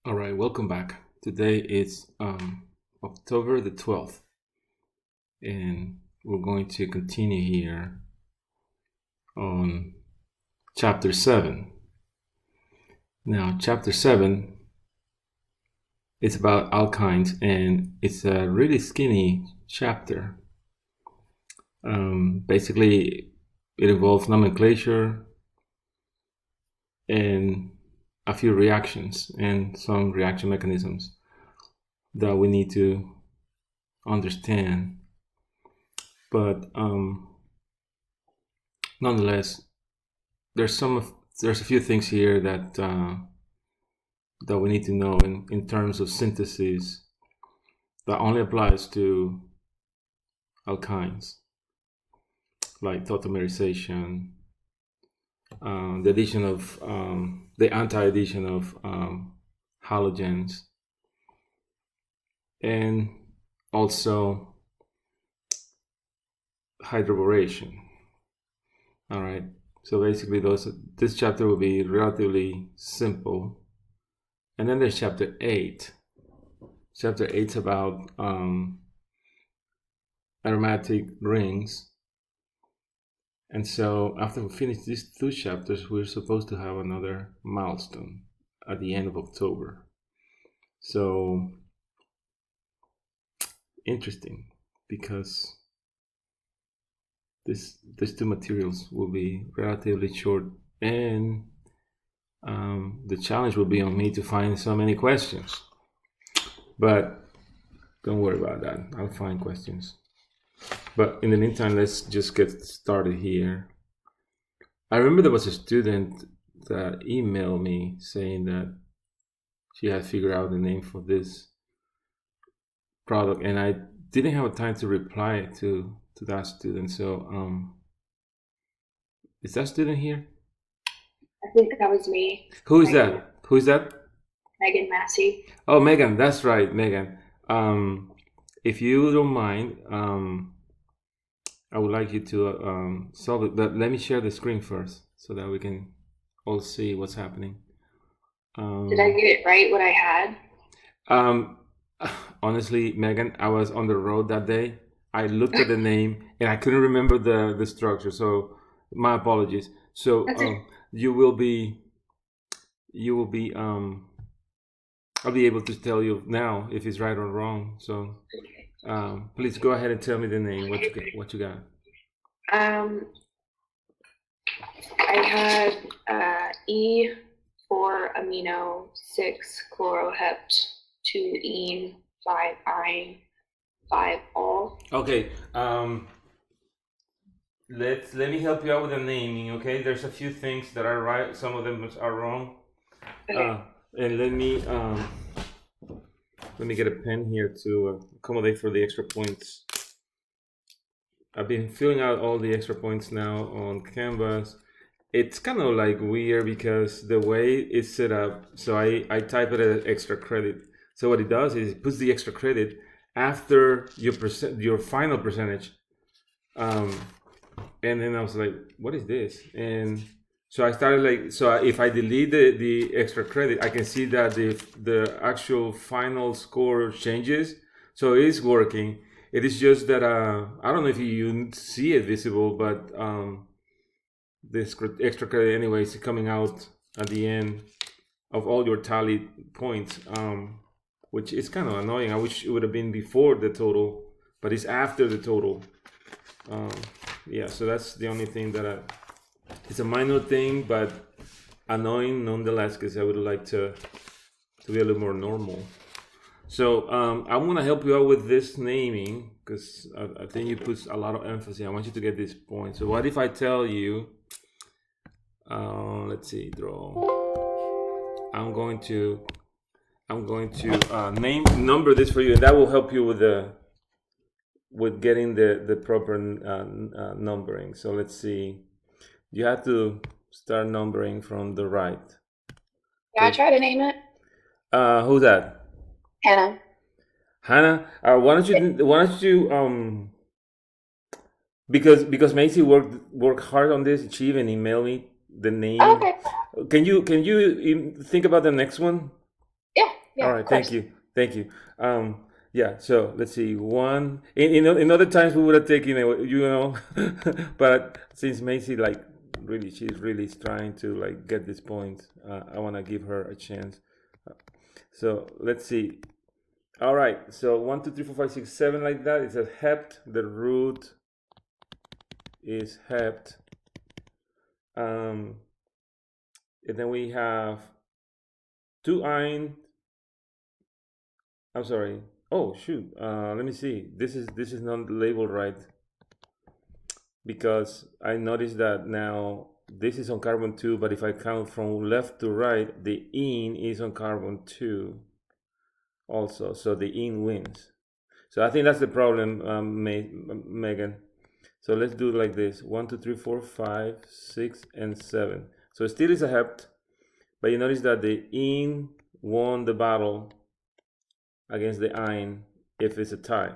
All right, welcome back. Today is October the 12th, and we're going to continue here on chapter 7. Now, chapter 7 is about alkynes, and it's a really skinny chapter. Basically, it involves nomenclature and a few reactions and some reaction mechanisms that we need to understand. But nonetheless, there's a few things here that we need to know in terms of synthesis that only applies to alkynes, like tautomerization, the addition of the anti-addition of halogens, and also hydroboration. All right. So basically, this chapter will be relatively simple, and then there's chapter 8. Chapter 8 is about aromatic rings. And so after we finish these two chapters, we're supposed to have another milestone at the end of October. So interesting, because these two materials will be relatively short, and the challenge will be on me to find so many questions. But don't worry about that. I'll find questions. But in the meantime, let's just get started here. I remember there was a student that emailed me saying that she had figured out the name for this product, and I didn't have time to reply to that student. So is that student here? I think that was me. Who is that? Who is that? Megan Massey. Oh, Megan. That's right, Megan. If you don't mind, I would like you to solve it, but let me share the screen first so that we can all see what's happening. Did I get it right, what I had? Honestly, Megan, I was on the road that day. I looked at the name and I couldn't remember the structure, so my apologies. So you will be I'll be able to tell you now if it's right or wrong. So please go ahead and tell me the name. What you got? I had E4 amino 6 chlorohept 2 ene 5 ine 5 all. Okay. Let me help you out with the naming. Okay, there's a few things that are right. Some of them are wrong. Okay. And let me get a pen here to accommodate for the extra points. I've been filling out all the extra points now on Canvas. It's kind of like weird because the way it's set up, so I type it as extra credit. So what it does is it puts the extra credit after your final percentage. And then I was like, what is this? And so I started if I delete the extra credit, I can see that the actual final score changes. So it is working. It is just that I don't know if you see it visible, but this extra credit anyway is coming out at the end of all your tallied points, which is kind of annoying. I wish it would have been before the total, but it's after the total. Yeah, so that's the only thing that it's a minor thing, but annoying nonetheless, because I would like to be a little more normal. So I'm going to help you out with this naming, because I think you put a lot of emphasis. I want you to get this point. So what if I tell you, let's see, draw. I'm going to number this for you, and that will help you with getting the proper numbering. So let's see. You have to start numbering from the right. Can I try to name it? Who's that? Hannah. Hannah. Why don't you because Macy worked hard on this. She even emailed me the name. Oh, okay. Can you think about the next one? Yeah. Yeah, All of right, course. thank you. Yeah, so let's see. One in other times we would have taken it, you know, but since Macy like really she's really trying to like get this point, I want to give her a chance. So let's see. All right, so 1, 2, 3, 4, 5, 6, 7 like that. It says hept. The root is hept. And then we have two ein. I'm sorry. Oh shoot. Let me see. This is not labeled right because I noticed that now this is on carbon 2, but if I count from left to right, the in is on carbon 2 also. So the in wins. So I think that's the problem, Megan. So let's do it like this: 1, 2, 3, 4, 5, 6, and 7. So it still is a hept, but you notice that the in won the battle against the ein if it's a tie.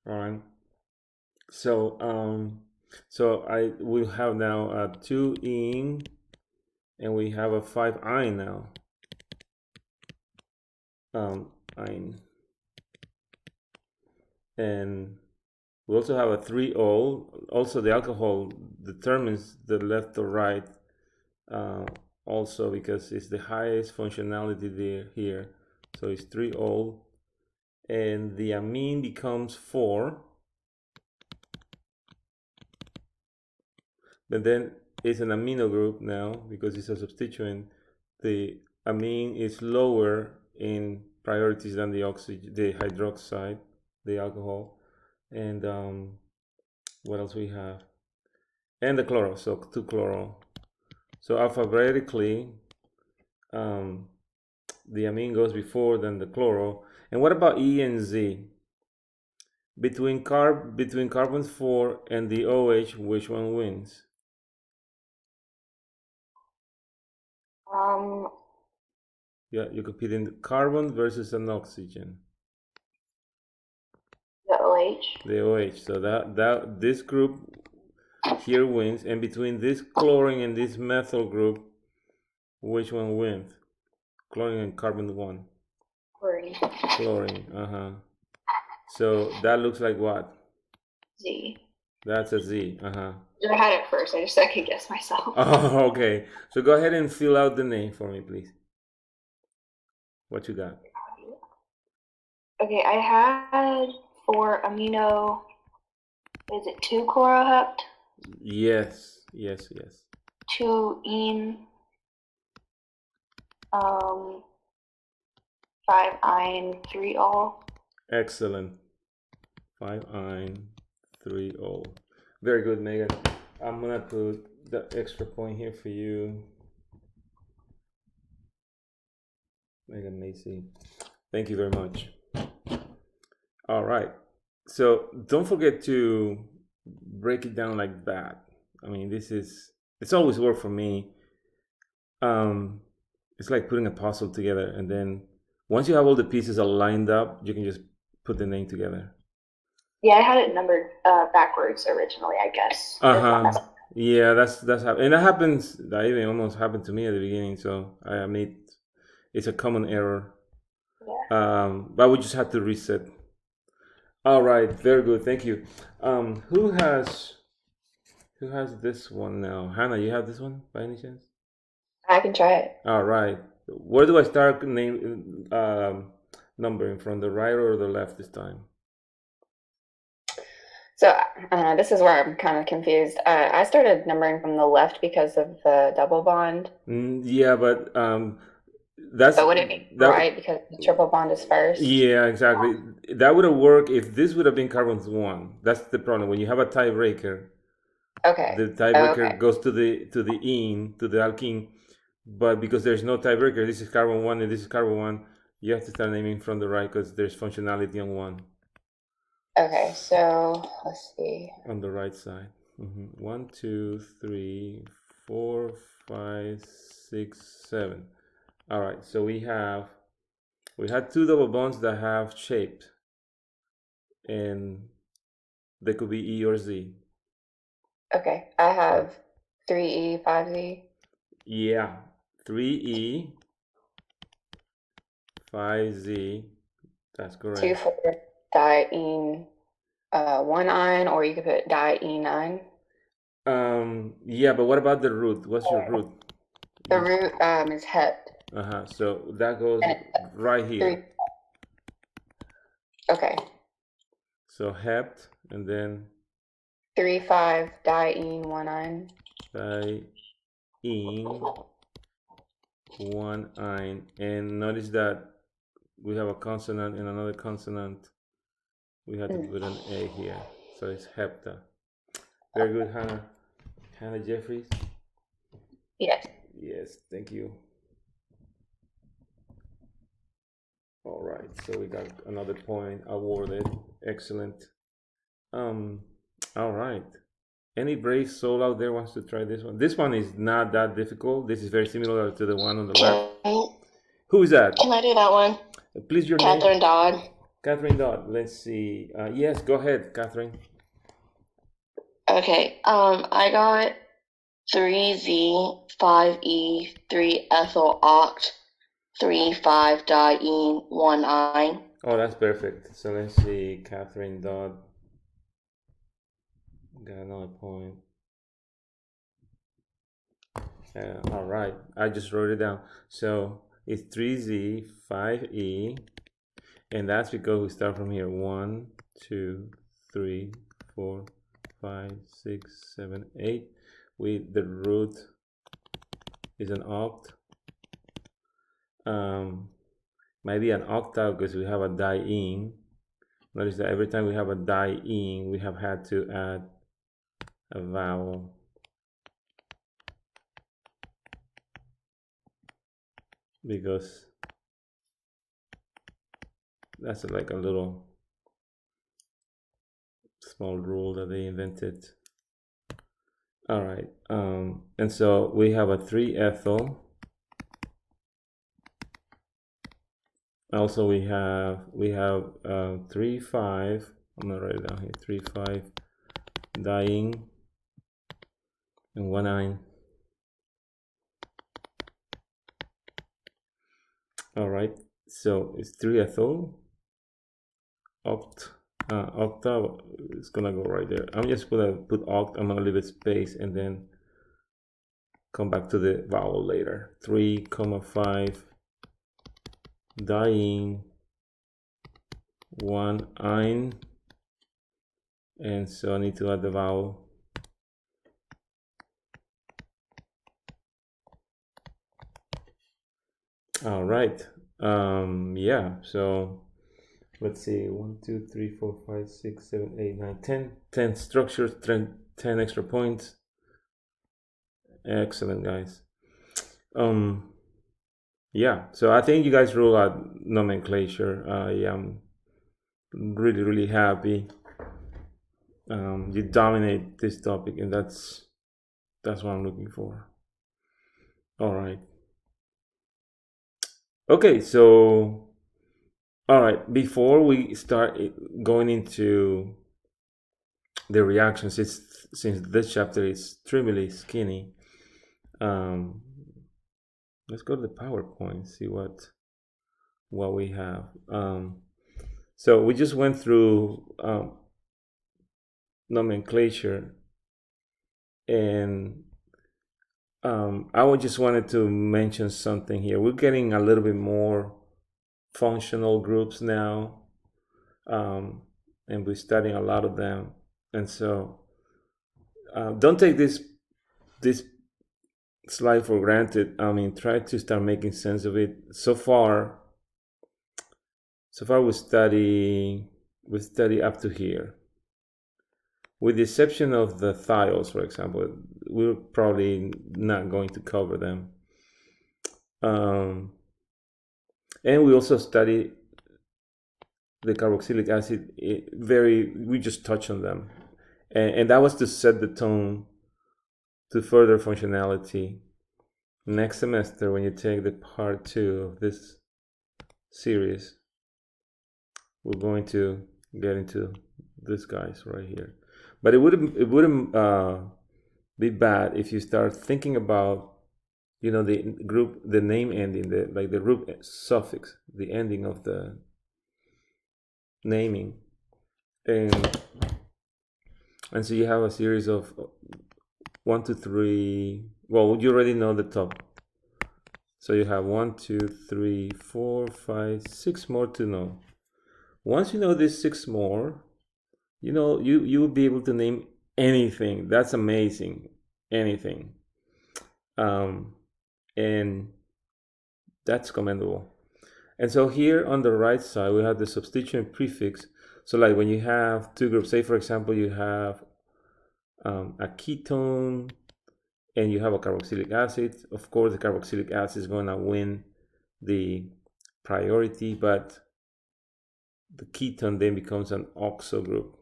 All right. So I will have now a 2 in, and we have a 5 ein now. Ein, and we also have a 3-ol. Also, the alcohol determines the left or right. Also, because it's the highest functionality there here, so it's 3-ol, and the amine becomes 4. But then it's an amino group now because it's a substituent. The amine is lower in priorities than the hydroxide, the alcohol, and what else we have? And the chloro, so 2-chloro. So alphabetically, the amine goes before than the chloro. And what about E and Z? Between carbon 4 and the OH, which one wins? Yeah, you're competing carbon versus an oxygen. The OH. The OH. So that this group here wins, and between this chlorine and this methyl group, which one wins? Chlorine and carbon 1. Chlorine. Chlorine. So that looks like what? Z. That's a Z. I had it first. I just second guessed myself. Oh, okay. So go ahead and fill out the name for me, please. What you got? Okay, I had for amino. Is it 2-chlorohept? Yes. 2 in. 5 ein, 3-ol. Excellent. 5 ein, 3-ol. Very good, Megan. I'm gonna put the extra point here for you, Megan Macy. Thank you very much. All right. So don't forget to break it down like that. I mean, it's always worked for me. It's like putting a puzzle together, and then once you have all the pieces all lined up, you can just put the name together. Yeah, I had it numbered backwards originally, I guess. Yeah, that's how, and that happens. That even almost happened to me at the beginning. So I made it's a common error. Yeah. But we just had to reset. All right, very good, thank you. Who has this one now? Hannah, you have this one by any chance? I can try it. All right. Where do I start numbering, from the right or the left this time? So this is where I'm kind of confused. I started numbering from the left because of the double bond. Yeah, but that's. But would it be right because the triple bond is first? Yeah, exactly. That would have worked if this would have been carbon 1. That's the problem. When you have a tiebreaker, okay, the tiebreaker goes to the alkene. But because there's no tiebreaker, this is carbon 1 and this is carbon 1, you have to start naming from the right because there's functionality on 1. Okay, so let's see. On the right side. 1, 2, 3, 4, 5, 6, 7. All right, so we had 2 double bonds that have shape, and they could be E or Z. Okay, I have 3E, 5Z. Yeah, 3E, 5Z. That's correct. 2,4-diene 1-ine, or you could put diene. Yeah, but what about the root? What's your root? The root is hept. So that goes right here. Okay. So hept, and then 3,5-diene 1-ine. Diene 1-ine, and notice that we have a consonant and another consonant. We have to put an A here, so it's hepta. Very good, Hannah. Hannah Jeffries. Yes. Yes, thank you. All right, so we got another point awarded. Excellent. All right. Any brave soul out there wants to try this one? This one is not that difficult. This is very similar to the one on the left. Who is that? Can I do that one? Please, your Catherine name? Dodd. Catherine Dodd. Let's see. Yes, go ahead, Catherine. Okay. I got 3Z, 5E, 3-ethyl oct, 3,5-diene 1-ine. Oh, that's perfect. So let's see, Catherine Dodd. Got another point. All right, I just wrote it down. So it's 3Z, 5E, and that's because we start from here. 1, 2, 3, 4, 5, 6, 7, 8. The root is an oct. Maybe an octave because we have a diene. Notice that every time we have a diene, we have had to add a vowel. Because that's like a little small rule that they invented. All right, and so we have a 3-ethyl. Also, we have 3,5. I'm gonna write it down here. 3,5-diene and 1-ine. All right, so it's 3-ethyl octa is gonna go right there. I'm just gonna put oct. I'm gonna leave a space and then come back to the vowel later. 3,5-diene 1-ine, and so I need to add the vowel. All right. Yeah, so let's see, 1, 2, 3, 4, 5, 6, 7, 8, 9, 10. 10 structures, 10 extra points. Excellent, guys. Yeah, so I think you guys rule out nomenclature. I am really, really happy. You dominate this topic, and that's what I'm looking for. All right. Okay, so all right, before we start going into the reactions, since this chapter is extremely skinny, let's go to the PowerPoint, see what we have. So we just went through nomenclature, and I just wanted to mention something here. We're getting a little bit more functional groups now, and we're studying a lot of them. And so don't take this slide for granted. I mean, try to start making sense of it. So far we study up to here. With the exception of the thiols, for example, we're probably not going to cover them. And we also study the carboxylic acid. We just touch on them, and that was to set the tone to further functionality. Next semester, when you take the part 2 of this series, we're going to get into these guys right here. But it wouldn't be bad if you start thinking about you know, the group, the name ending, the group suffix, the ending of the naming, and so you have a series of 1, 2, 3. Well, you already know the top. So you have 1, 2, 3, 4, 5, 6 more to know. Once you know these 6 more, you know, you will be able to name anything. That's amazing. Anything. And that's commendable. And so here on the right side, we have the substitution prefix. So like when you have two groups, say for example, you have a ketone and you have a carboxylic acid. Of course, the carboxylic acid is going to win the priority, but the ketone then becomes an oxo group.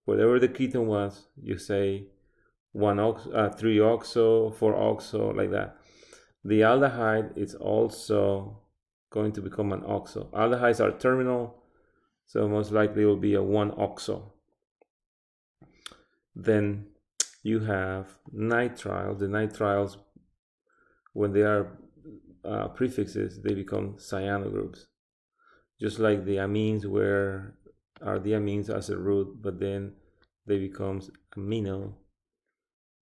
Whatever the ketone was, you say 3 oxo, 4 oxo, like that. The aldehyde is also going to become an oxo. Aldehydes are terminal, so most likely it will be a 1 oxo. Then you have nitriles. The nitriles, when they are prefixes, they become cyano groups. Just like the amines are the amines as a root, but then they become amino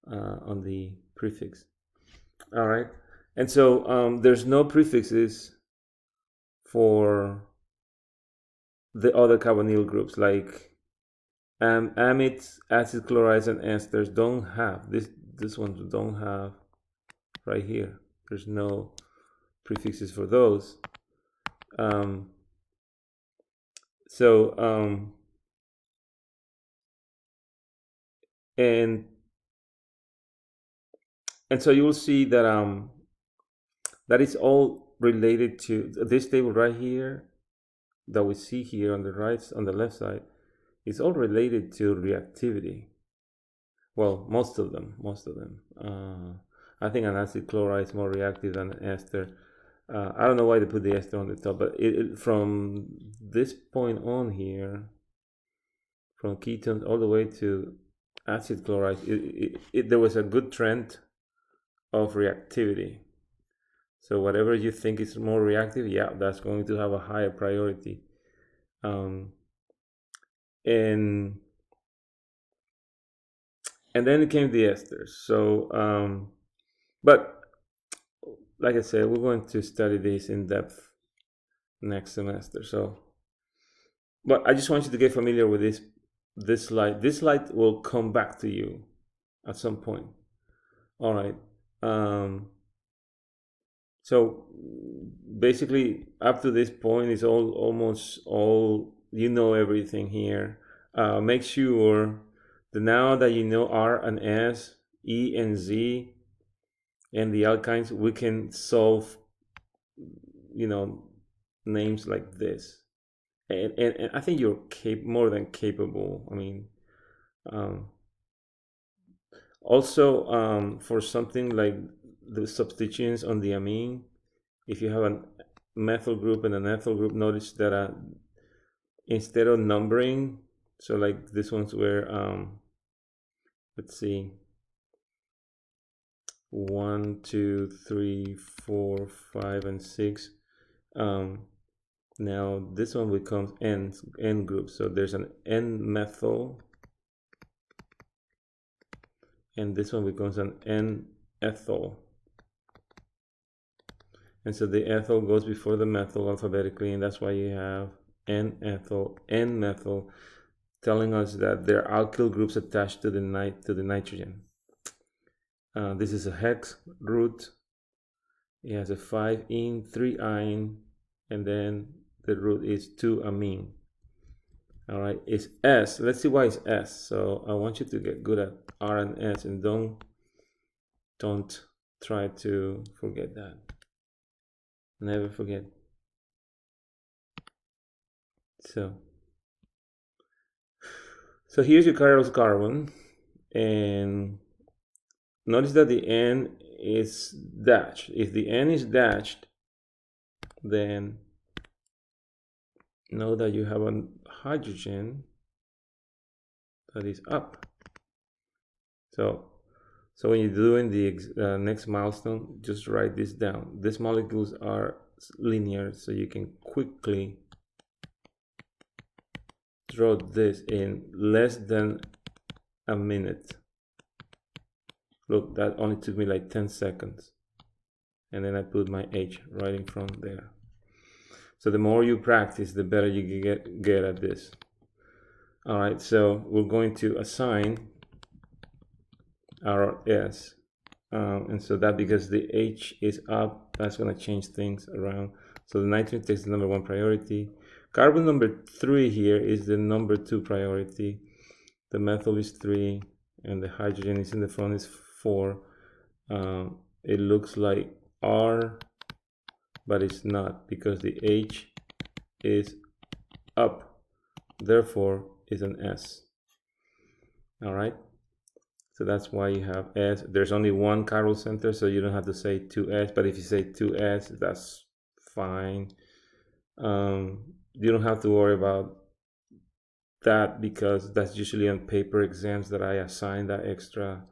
on the prefix. All right. And so there's no prefixes for the other carbonyl groups, like amides, acid chlorides, and esters don't have this ones don't have right here. There's no prefixes for those. And so you will see that that is all related to this table right here that we see here on the left side. It's all related to reactivity. Well, most of them. I think an acid chloride is more reactive than an ester. I don't know why they put the ester on the top, but from this point on here, from ketones all the way to acid chloride, there was a good trend of reactivity. So whatever you think is more reactive, yeah, that's going to have a higher priority. And then came the esters. So, but like I said, we're going to study this in depth next semester. So, but I just want you to get familiar with this slide. This slide will come back to you at some point. All right. So basically, up to this point, is almost all, you know, everything here. Make sure that now that you know R and S, E and Z, and the alkynes, we can solve, you know, names like this. And I think you're more than capable. I mean, also for something like the substitutions on the amine, if you have a methyl group and an ethyl group, notice that instead of numbering, so like this one's where let's see, 1, 2, 3, 4, 5, and 6. Now this one becomes N group. So there's an N methyl, and this one becomes an N ethyl. And so the ethyl goes before the methyl alphabetically, and that's why you have N ethyl, N methyl, telling us that there are alkyl groups attached to the nitrogen. This is a hex root. It has a 5-ene, 3-ine, and then the root is 2-amine. All right, it's S. Let's see why it's S. So I want you to get good at R and S, and don't try to forget that. Never forget. So here's your chiral carbon, and notice that the N is dashed. If the N is dashed, then know that you have a hydrogen that is up. So So when you're doing the next milestone, just write this down. These molecules are linear, so you can quickly draw this in less than a minute. Look, that only took me like 10 seconds. And then I put my H right in front there. So the more you practice, the better you get at this. All right, so we're going to assign our S. And so that because the H is up, that's going to change things around. So the nitrogen takes the number 1 priority. Carbon number 3 here is the number 2 priority. The methyl is 3, and the hydrogen is in the front is 4. It looks like R, but it's not because the H is up, therefore is an S. All right, so that's why you have S. There's only one chiral center, so you don't have to say 2S, but if you say 2S, that's fine. You don't have to worry about that because that's usually on paper exams that I assign that extra,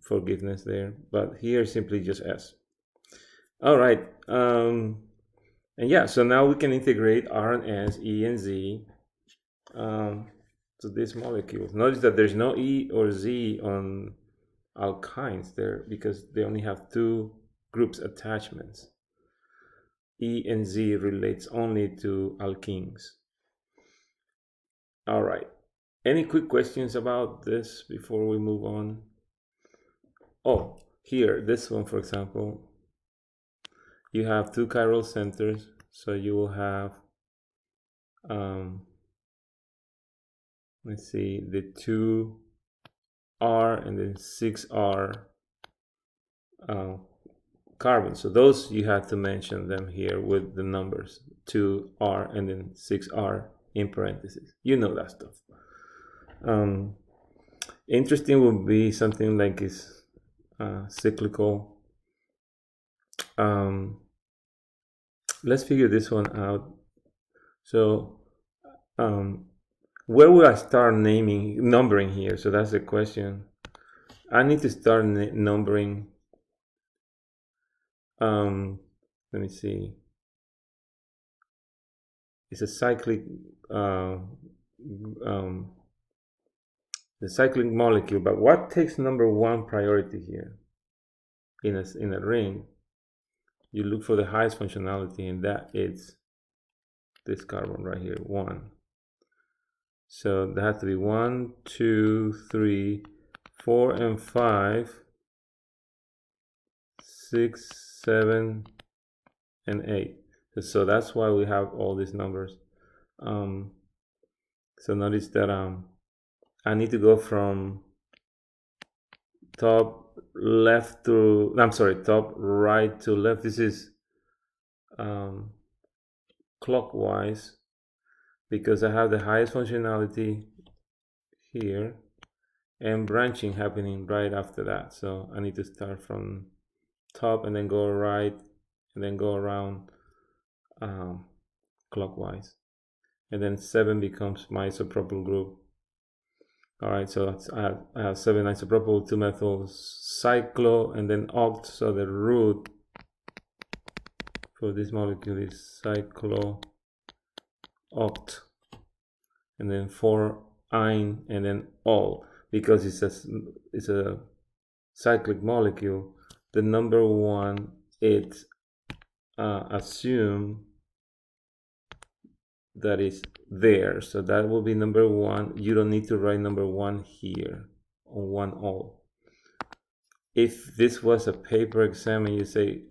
forgiveness there. But here simply just S. All right, and yeah, so now we can integrate R and S, E and Z to these molecules. Notice that there's no E or Z on alkynes there because they only have 2 groups attachments. E and Z relates only to alkenes. All right. Any quick questions about this before we move on? Oh, here, this one, for example, you have 2 chiral centers, so you will have, let's see, the 2R and then 6R carbon. So those you have to mention them here with the numbers 2R and then 6R in parentheses. You know that stuff. Interesting would be something like is cyclical. Let's figure this one out. So where will I start numbering here? So that's the question. I need to start numbering. Let me see. It's a cyclic, the cyclic molecule. But what takes number 1 priority here? In a ring, you look for the highest functionality, and that is this carbon right here, 1. So there has to be 1, 2, 3, 4, and 5, 6, 7, and 8. So that's why we have all these numbers. So notice that I need to go from top right to left. This is clockwise because I have the highest functionality here and branching happening right after that. So I need to start from top and then go right and then go around clockwise, and then 7 becomes my isopropyl group. All right, so I have 7 isopropyl, 2 methyl cyclo, and then oct. So the root for this molecule is cyclo oct, and then 4 ine, and then ol. Because it's a cyclic molecule, the number 1 it's assume that is there, so that will be number 1. You don't need to write number 1 here on 1 ol. If this was a paper exam and you say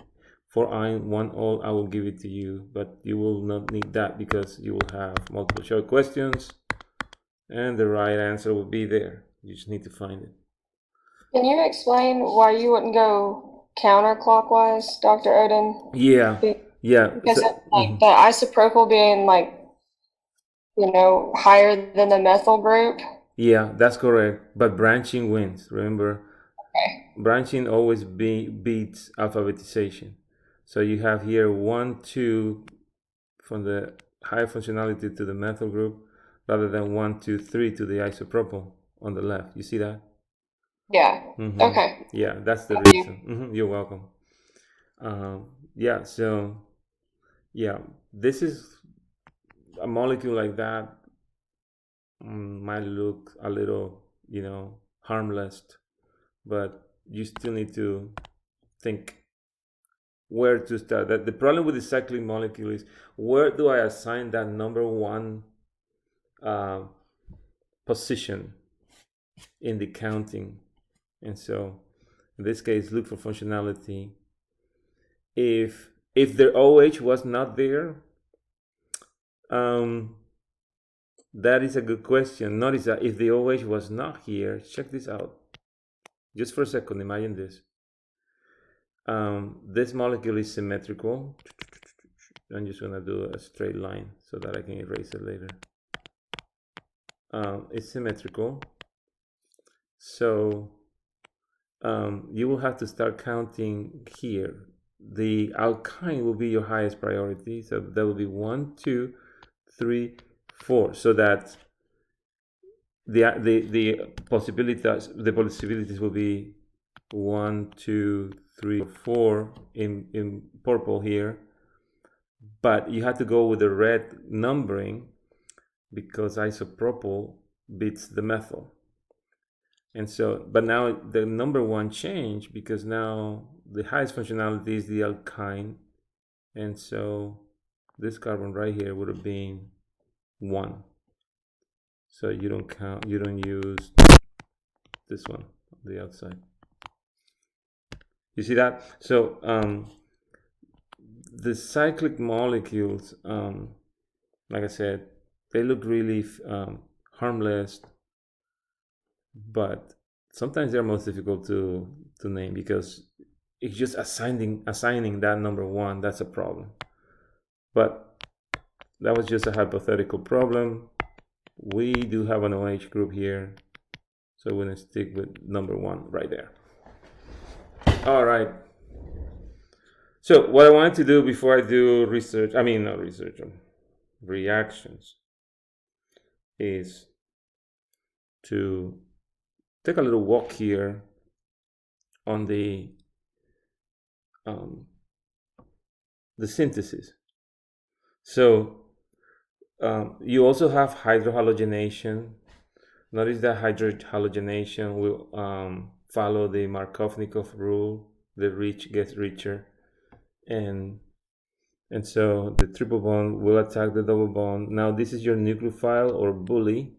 4 ine 1 ol, I will give it to you, but you will not need that because you will have multiple choice questions and the right answer will be there. You just need to find it. Can you explain why you wouldn't go counterclockwise, Dr. Odin? Yeah. Because So, like the isopropyl being like, higher than the methyl group. yeah, that's correct. But branching wins. Remember, Okay. branching always beats alphabetization. So you have here 1, 2 from the high functionality to the methyl group, rather than 1, 2, 3 to the isopropyl on the left. You see that? Yeah. Mhm. Okay. Yeah, that's the Thank you. reason. You're welcome. Yeah, so yeah, this is a molecule like that might look a little, harmless, but you still need to think where to start. That the problem with the cyclic molecule is, where do I assign that number one uh, position in the counting? And so, in this case, look for functionality. If the OH was not there, um, that is a good question. Notice that if the OH was not here, check this out. Just for a second, imagine this. This molecule is symmetrical. I'm just gonna do a straight line so that I can erase it later. It's symmetrical. So you will have to start counting here. The alkyne will be your highest priority. So that will be 1, 2, 3, 4. So that the possibilities will be 1, 2, 3, 4 in purple here. But you have to go with the red numbering because isopropyl beats the methyl. And so, but now the number one changed because now the highest functionality is the alkyne. And so this carbon right here would have been 1. So you don't count, you don't use this one on the outside. You see that? So the cyclic molecules, like I said, they look really harmless, but sometimes they're most difficult to name because it's just assigning that number one. That's a problem. But that was just a hypothetical problem. We do have an OH group here, so we're gonna stick with number one right there. All right. So what I wanted to do before I do research, not research, reactions, is to take a little walk here on the synthesis. So you also have hydrohalogenation. Notice that hydrohalogenation will follow the Markovnikov rule. The rich gets richer, and so the triple bond will attack the double bond. Now this is your nucleophile or bully,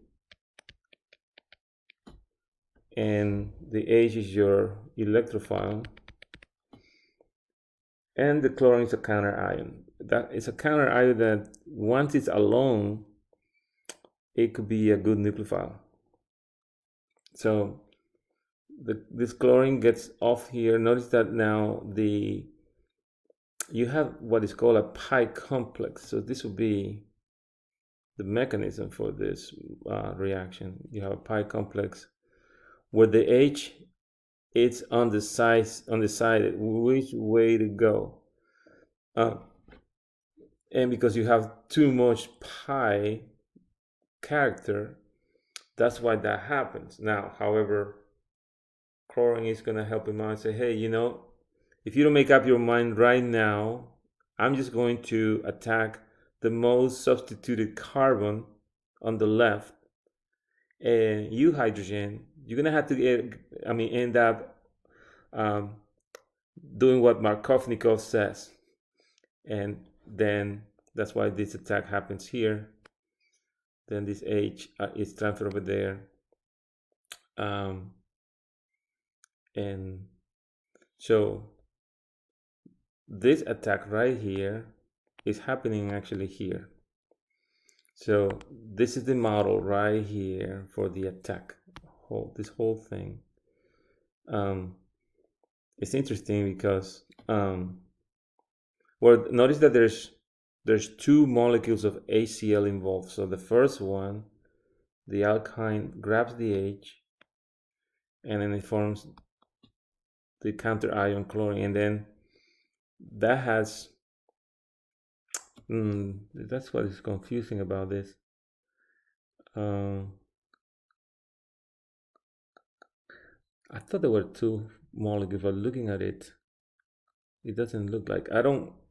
and the H is your electrophile, and the chlorine is a counter ion. That is a counter ion that once it's alone, it could be a good nucleophile. So this chlorine gets off here. Notice that now you have what is called a pi complex. So this will be the mechanism for this reaction. You have a pi complex where the H is on the side. Which way to go? And because you have too much pi character, that's why that happens. Now, however, chlorine is going to help him out and say, hey, if you don't make up your mind right now, I'm just going to attack the most substituted carbon on the left. And you, hydrogen, you're going to have to end up doing what Markovnikov says. And then that's why this attack happens here. Then this H is transferred over there. And so this attack right here is happening actually here. So this is the model right here for the attack. This whole thing. It's interesting because notice that there's two molecules of HCl involved. So the first one, the alkyne, grabs the H, and then it forms the counter ion chlorine, and then that has that's what is confusing about this. I thought there were two molecules, but looking at it, it doesn't look like. I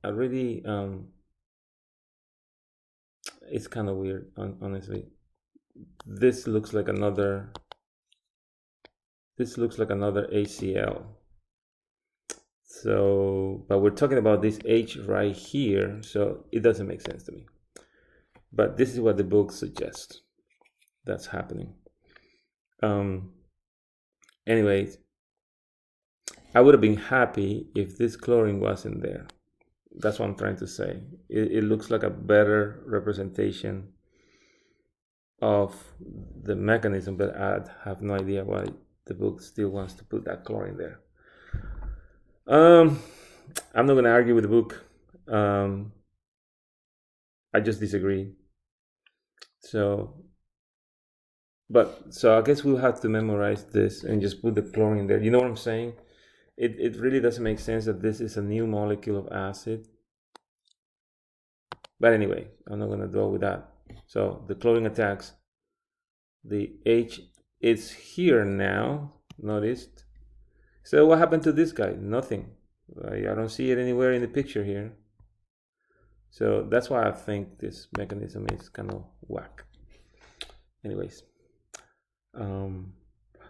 really, it's kind of weird, honestly. This looks like another ACL. So, but we're talking about this H right here, so it doesn't make sense to me. But this is what the book suggests that's happening. Anyways, I would have been happy if this chlorine wasn't there. That's what I'm trying to say. It looks like a better representation of the mechanism, but I have no idea why the book still wants to put that chlorine there. I'm not going to argue with the book. I just disagree. So I guess we'll have to memorize this and just put the chlorine there. You know what I'm saying? It really doesn't make sense that this is a new molecule of acid. But anyway, I'm not going to dwell with that. So the chlorine attacks. The H is here now, noticed. So what happened to this guy? Nothing. I don't see it anywhere in the picture here. So that's why I think this mechanism is kind of whack. Anyways.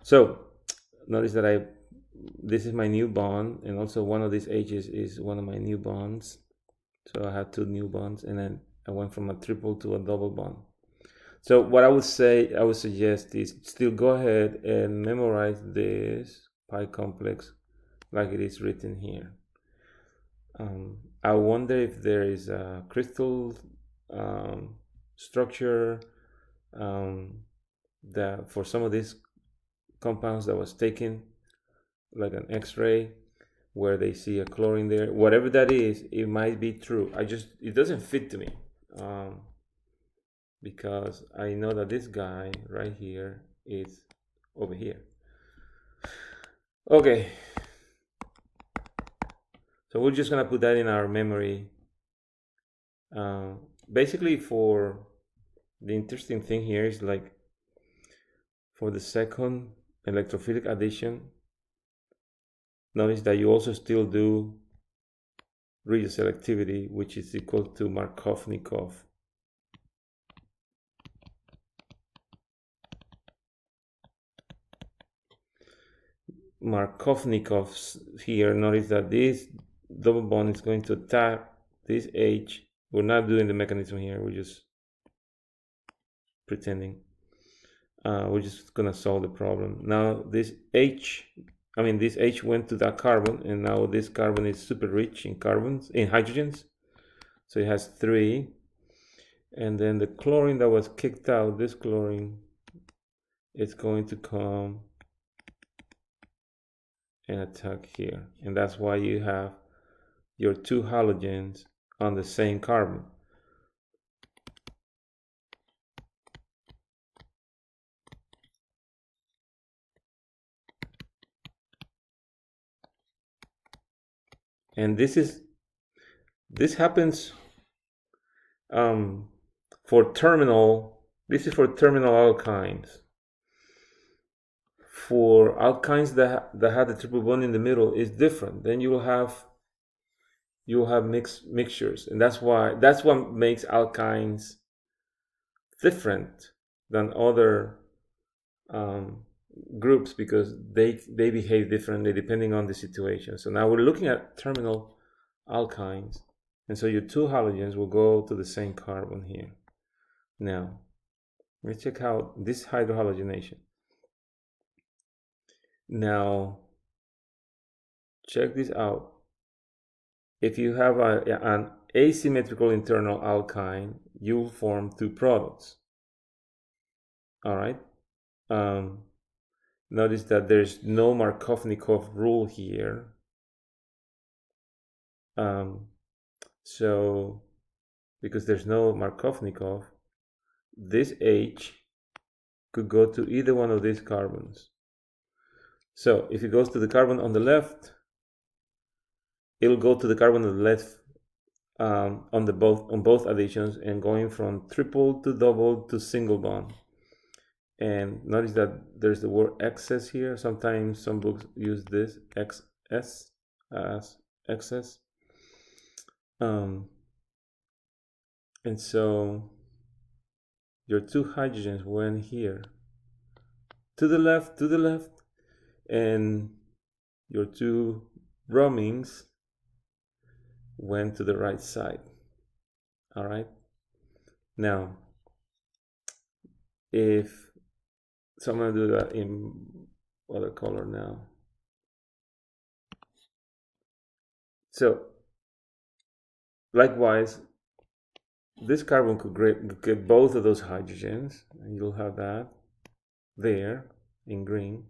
So notice that this is my new bond, and also one of these H's is one of my new bonds. So I had two new bonds, and then I went from a triple to a double bond. So what I would suggest is still go ahead and memorize this pi complex like it is written here. I wonder if there is a crystal structure that for some of these compounds that was taken, like an X-ray, where they see a chlorine there. Whatever that is, it might be true. It doesn't fit to me. Because I know that this guy right here is over here. Okay. So we're just gonna put that in our memory. Basically, for the interesting thing here is like for the second electrophilic addition, notice that you also still do regioselectivity, which is equal to Markovnikov. Markovnikov's here. Notice that this double bond is going to attack this H. We're not doing the mechanism here. We're just pretending. We're just gonna solve the problem. Now this H went to that carbon, and now this carbon is super rich in hydrogens. So it has 3. And then the chlorine that was kicked out, this chlorine, is going to come and attack here, and that's why you have your 2 halogens on the same carbon. And this happens for terminal. This is for terminal alkynes. For alkynes that have the triple bond in the middle is different. Then you will have mixtures, and that's what makes alkynes different than other groups, because they behave differently depending on the situation. So now we're looking at terminal alkynes, and so your 2 halogens will go to the same carbon here. Now let's check out this hydrohalogenation. Now, check this out. If you have an asymmetrical internal alkyne, you'll form 2 products. All right. Notice that there's no Markovnikov rule here. So, because there's no Markovnikov, this H could go to either one of these carbons. So if it goes to the carbon on the left, it'll go to the carbon on the left on both additions, and going from triple to double to single bond. And notice that there's the word excess here. Sometimes some books use this XS as excess. And so your two hydrogens went here to the left, and your two bromines went to the right side. All right. Now, so I'm going to do that in other color now. So, likewise, this carbon could get both of those hydrogens, and you'll have that there in green.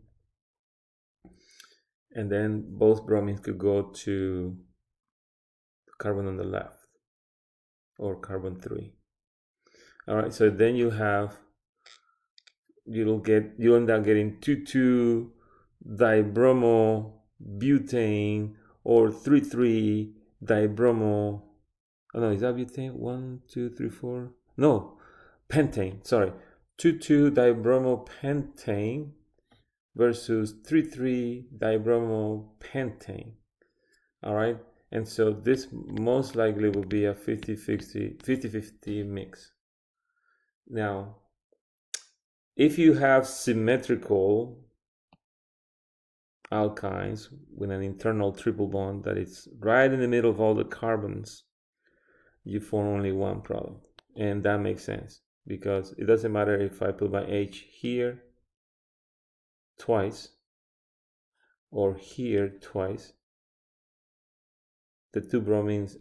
And then both bromines could go to carbon on the left, or carbon 3. All right, so then you'll end up getting 2,2-dibromobutane or 3,3-dibromo. Oh no, is that butane? 1, 2, 3, 4. No, pentane. Sorry, 2,2-dibromopentane versus 3,3-dibromopentane. All right, and so this most likely will be a 50-50 mix. Now, if you have symmetrical alkynes with an internal triple bond that is right in the middle of all the carbons, you form only one product. And that makes sense because it doesn't matter if I put my H here twice or here twice. The two bromines,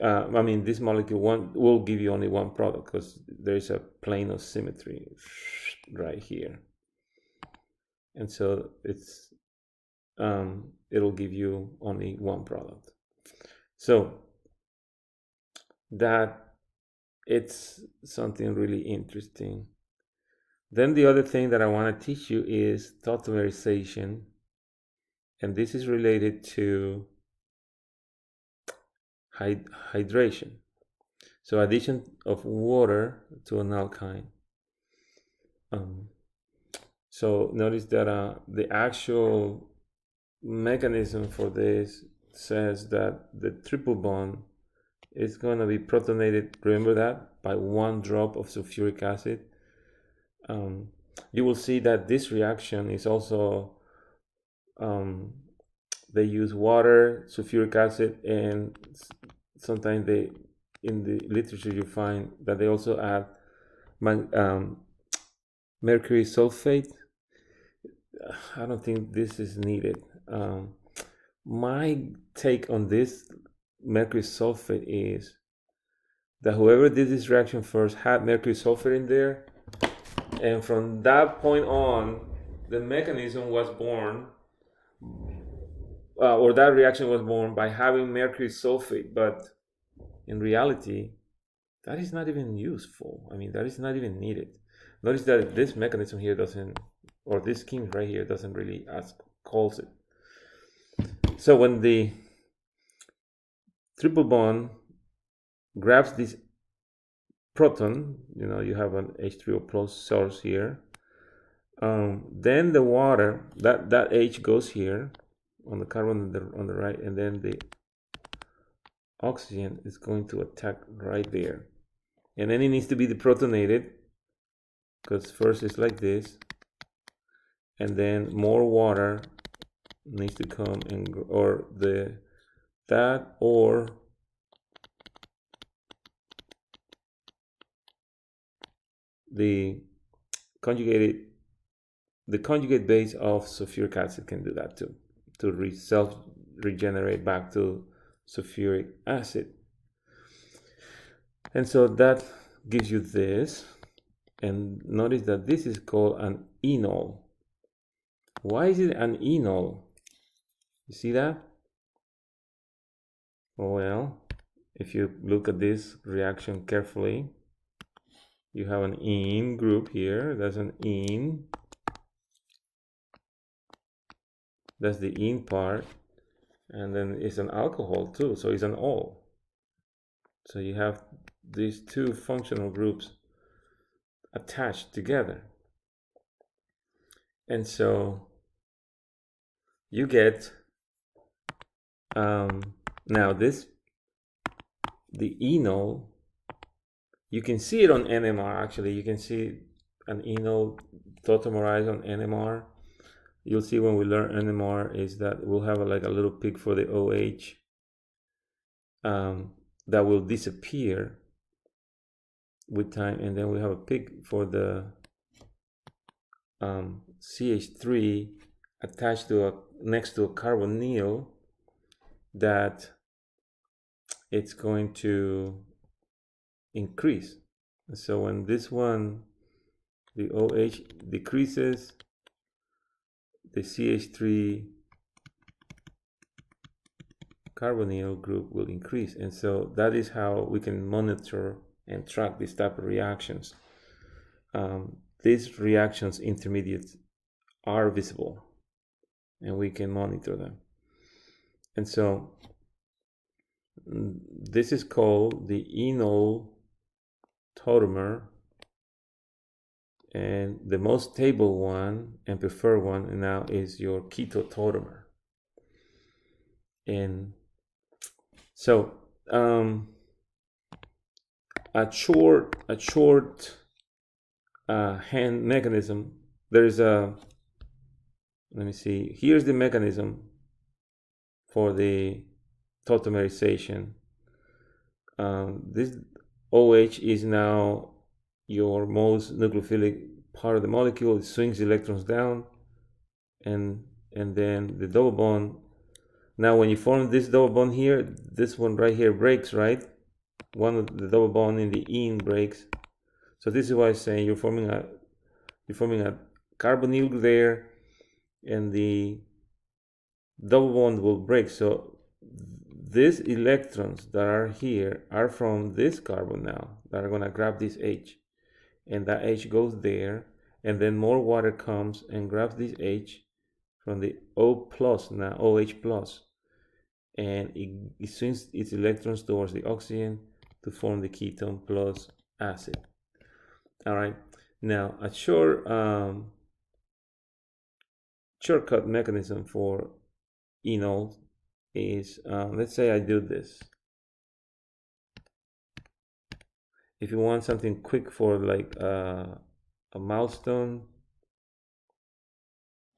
this molecule will give you only one product because there's a plane of symmetry right here. And so it'll give you only one product. So that it's something really interesting. Then the other thing that I want to teach you is tautomerization. And this is related to hydration. So addition of water to an alkyne. So notice that the actual mechanism for this says that the triple bond is going to be protonated, remember that, by 1 drop of sulfuric acid. You will see that this reaction is also, they use water, sulfuric acid, and sometimes in the literature you find that they also add mercury sulfate. I don't think this is needed. My take on this mercury sulfate is that whoever did this reaction first had mercury sulfate in there, and from that point on, the mechanism was born, or that reaction was born by having mercury sulfate, but in reality, that is not even useful. That is not even needed. Notice that this mechanism here doesn't, or this scheme right here doesn't really calls it. So when the triple bond grabs this proton, you have an H3O plus source here, then the water, that H goes here on the carbon on the right, and then the oxygen is going to attack right there. And then it needs to be deprotonated, because first it's like this, and then more water needs to come or the conjugate base of sulfuric acid can do that too, to self-regenerate back to sulfuric acid. And so that gives you this. And notice that this is called an enol. Why is it an enol? You see that? Well, if you look at this reaction carefully, you have an ene group here. That's an ene. That's the ene part. And then it's an alcohol too, so it's an ol. So you have these two functional groups attached together. And so you get now the enol. You can see it on NMR. Actually, you can see an enol tautomerized on NMR. You'll see when we learn NMR is that we'll have like a little peak for the OH that will disappear with time, and then we have a peak for the CH3 attached to next to a carbonyl that it's going to increase. So when this one, the OH decreases, the CH3 carbonyl group will increase. And so that is how we can monitor and track this type of reactions. These reactions intermediates are visible and we can monitor them. And so this is called the enol tautomer, and the most stable one and preferred one now is your keto tautomer. And so a short hand mechanism. There is a, let me see, here's the mechanism for the tautomerization. This OH is now your most nucleophilic part of the molecule. It swings electrons down, and then the double bond. Now when you form this double bond here, this one right here breaks, right? One of the double bond in the ene breaks. So this is why I'm saying you're forming a carbonyl there, and the double bond will break. So these electrons that are here are from this carbon now that are going to grab this H, and that H goes there, and then more water comes and grabs this H from the O plus, now OH plus, and it swings its electrons towards the oxygen to form the ketone plus acid. All right, now a shortcut mechanism for enol is, let's say I do this. If you want something quick for like a milestone,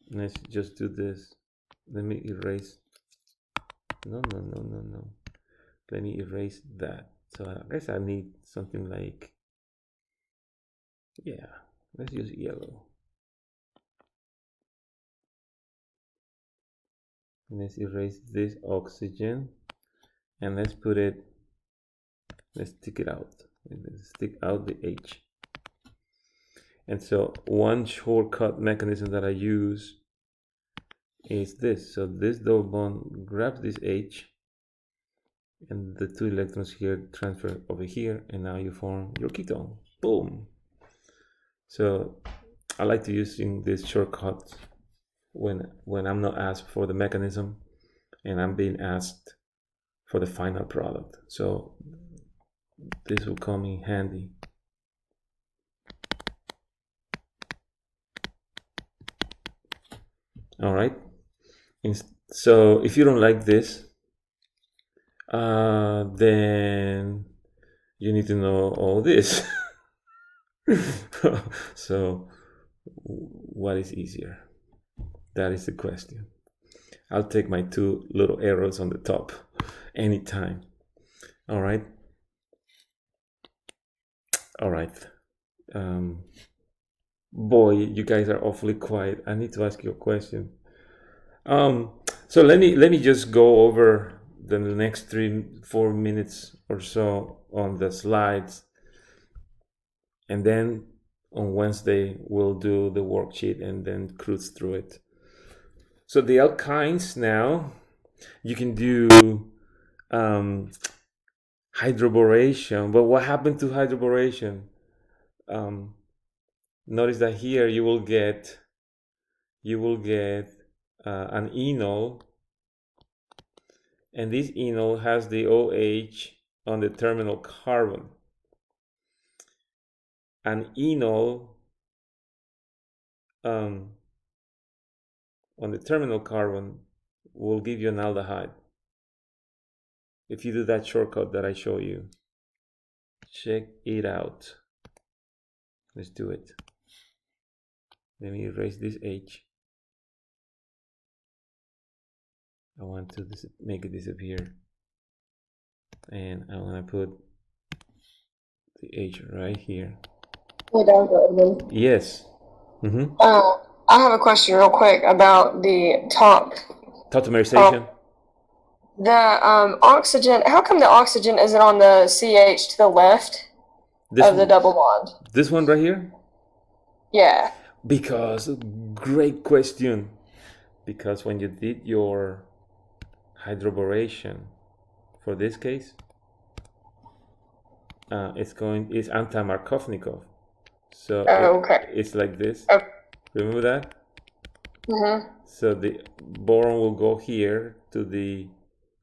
let's just do this. Let me erase. No. Let me erase that. So I guess I need something like, yeah, let's use yellow. Let's erase this oxygen, and let's stick it out. Let's stick out the H. And so one shortcut mechanism that I use is this. So this double bond grabs this H, and the two electrons here transfer over here, and now you form your ketone. Boom. So I like to using this shortcut when I'm not asked for the mechanism and I'm being asked for the final product. So this will come in handy. All right. So if you don't like this, then you need to know all this. So what is easier? That is the question. I'll take my two little arrows on the top anytime. All right. All right. Boy, you guys are awfully quiet. I need to ask you a question. So let me just go over the next 3-4 minutes or so on the slides, and then on Wednesday we'll do the worksheet and then cruise through it. So the alkynes now, you can do hydroboration. But what happened to hydroboration? Notice that here you will get an enol, and this enol has the OH on the terminal carbon. An enol on the terminal carbon will give you an aldehyde. If you do that shortcut that I show you, check it out. Let's do it. Let me erase this H. I want to make it disappear. And I want to put the H right here. Hey, Dr. Odin. Yes. I have a question real quick about the top. Tautomerization. The oxygen, how come the oxygen isn't on the CH to the left of the double bond? This one right here? Yeah. Because, great question. Because when you did your hydroboration for this case, it's anti-Markovnikov. So okay. it's like this. Okay. Remember that? So the boron will go here to the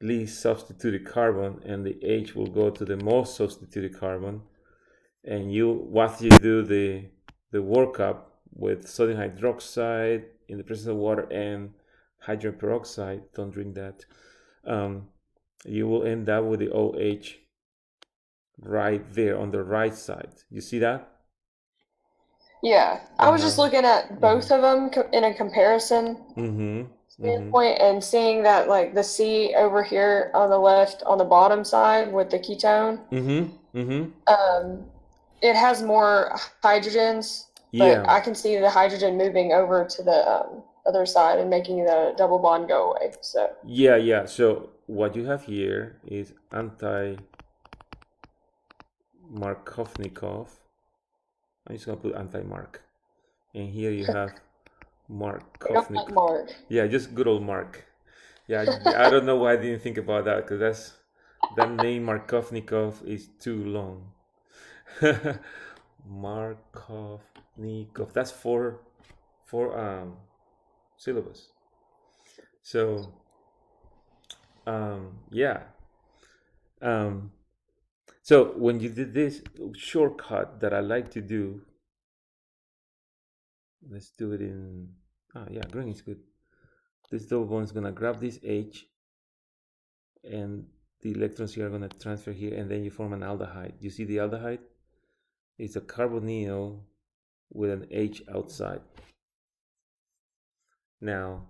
least substituted carbon, and the H will go to the most substituted carbon. And once you do the workup with sodium hydroxide in the presence of water and hydrogen peroxide, don't drink that, you will end up with the OH right there on the right side. You see that? Yeah, I was just looking at both of them in a comparison standpoint and seeing that like the C over here on the left on the bottom side with the ketone, it has more hydrogens, but I can see the hydrogen moving over to the other side and making the double bond go away. So yeah. So what you have here is anti-Markovnikov. I'm just gonna put anti-Mark, and here you have Markovnikov. Mark. Yeah, just good old Mark. Yeah, I don't know why I didn't think about that, because that name Markovnikov is too long. Markovnikov. That's four syllables. So yeah. So when you did this shortcut that I like to do, let's do it in, green is good. This double bond is gonna grab this H, and the electrons here are gonna transfer here, and then you form an aldehyde. You see the aldehyde? It's a carbonyl with an H outside. Now,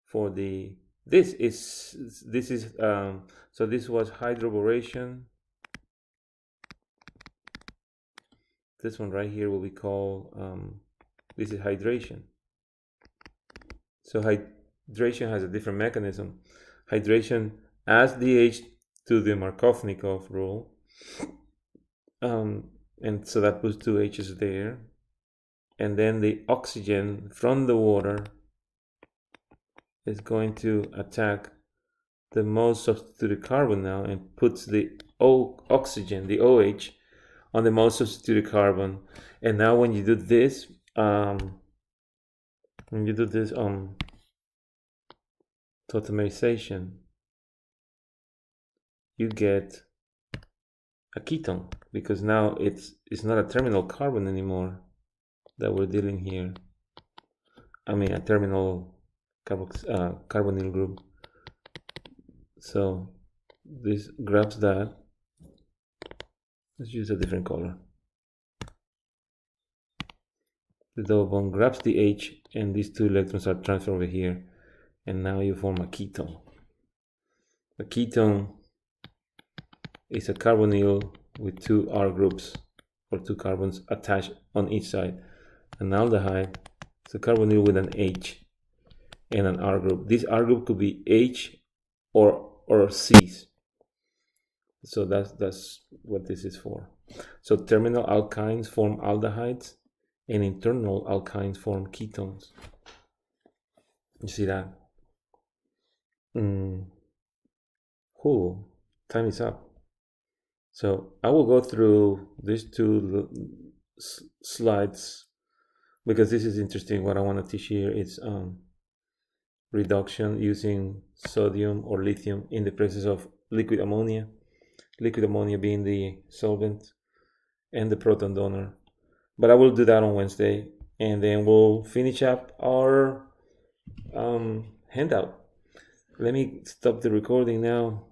for this is so this was hydroboration. This one right here will be called, this is hydration. So hydration has a different mechanism. Hydration adds the H to the Markovnikov rule. And so that puts two H's there. And then the oxygen from the water is going to attack the most substituted carbon now and puts the oxygen, the OH, on the most substituted carbon. And now when you do this, tautomerization, you get a ketone, because now it's not a terminal carbon anymore that we're dealing here. I mean a terminal carbonyl group. So this grabs that. Let's use a different color. The double bond grabs the H, and these two electrons are transferred over here, and now you form a ketone. A ketone is a carbonyl with two R groups, or two carbons attached on each side. An aldehyde is a carbonyl with an H and an R group. This R group could be H or C's. So that's what this is for. So terminal alkynes form aldehydes, and internal alkynes form ketones. You see that? Time is up. So I will go through these two slides because this is interesting. What I want to teach here is reduction using sodium or lithium in the presence of liquid ammonia. Liquid ammonia being the solvent and the proton donor. But I will do that on Wednesday, and then we'll finish up our handout. Let me stop the recording now.